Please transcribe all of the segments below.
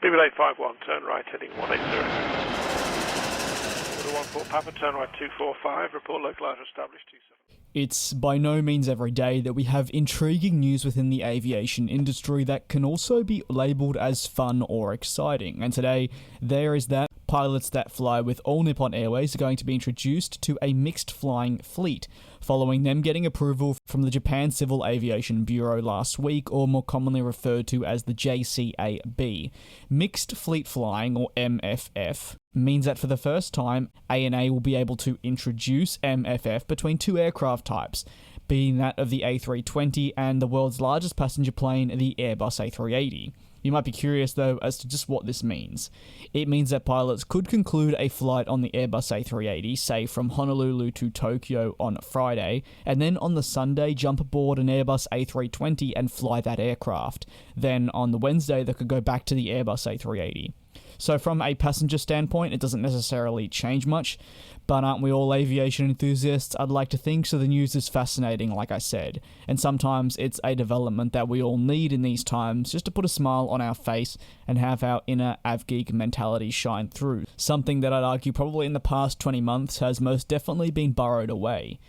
BBL 851, turn right, heading 180. Order 14 Papa, turn right 245, report localizer established 27. It's by no means every day that we have intriguing news within the aviation industry that can also be labelled as fun or exciting. And today, there is that. Pilots that fly with All Nippon Airways are going to be introduced to a mixed flying fleet, following them getting approval from the Japan Civil Aviation Bureau last week, or more commonly referred to as the JCAB. Mixed fleet flying, or MFF, means that for the first time, ANA will be able to introduce MFF between two aircraft types, being that of the A320 and the world's largest passenger plane, the Airbus A380. You might be curious, though, as to just what this means. It means that pilots could conclude a flight on the Airbus A380, say from Honolulu to Tokyo on Friday, and then on the Sunday jump aboard an Airbus A320 and fly that aircraft. Then on the Wednesday, they could go back to the Airbus A380. So from a passenger standpoint, it doesn't necessarily change much, but aren't we all aviation enthusiasts? I'd like to think so. The news is fascinating, like I said, and sometimes it's a development that we all need in these times just to put a smile on our face and have our inner avgeek mentality shine through. Something that I'd argue probably in the past 20 months has most definitely been burrowed away.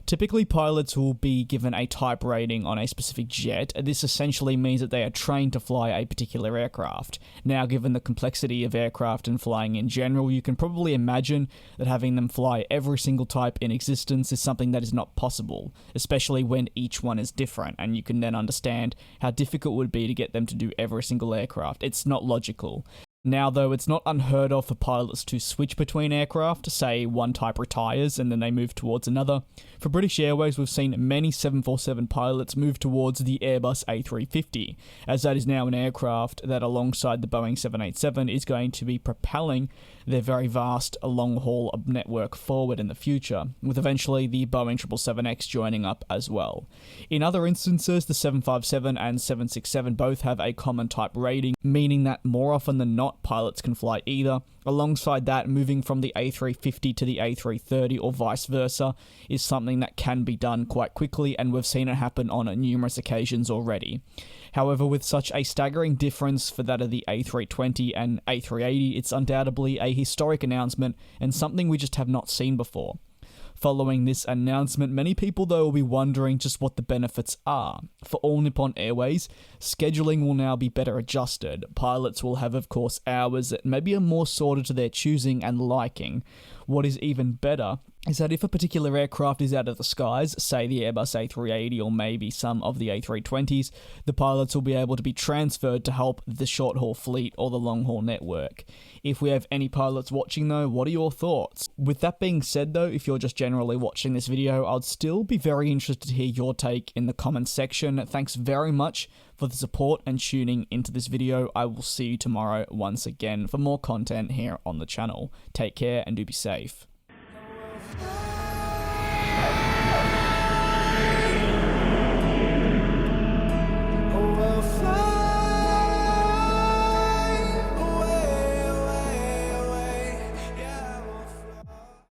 Typically, pilots will be given a type rating on a specific jet. This essentially means that they are trained to fly a particular aircraft. Now, given the complexity of aircraft and flying in general, you can probably imagine that having them fly every single type in existence is something that is not possible, especially when each one is different, and you can then understand how difficult it would be to get them to do every single aircraft. It's not logical. Now, though, it's not unheard of for pilots to switch between aircraft, say one type retires and then they move towards another. For British Airways, we've seen many 747 pilots move towards the Airbus A350, as that is now an aircraft that, alongside the Boeing 787, is going to be propelling their very vast long-haul network forward in the future, with eventually the Boeing 777X joining up as well. In other instances, the 757 and 767 both have a common type rating, meaning that more often than not, pilots can fly either. Alongside that, moving from the A350 to the A330 or vice versa is something that can be done quite quickly, and we've seen it happen on numerous occasions already. However, with such a staggering difference for that of the A320 and A380, it's undoubtedly a historic announcement and something we just have not seen before. Following this announcement, many people, though, will be wondering just what the benefits are. For All Nippon Airways, scheduling will now be better adjusted. Pilots will have, of course, hours that maybe are more sorted to their choosing and liking. What is even better is that if a particular aircraft is out of the skies, say the Airbus A380 or maybe some of the A320s, the pilots will be able to be transferred to help the short-haul fleet or the long-haul network. If we have any pilots watching, though, what are your thoughts? With that being said, though, if you're just generally watching this video, I'd still be very interested to hear your take in the comments section. Thanks very much for the support and tuning into this video. I will see you tomorrow once again for more content here on the channel. Take care and do be safe. Fly.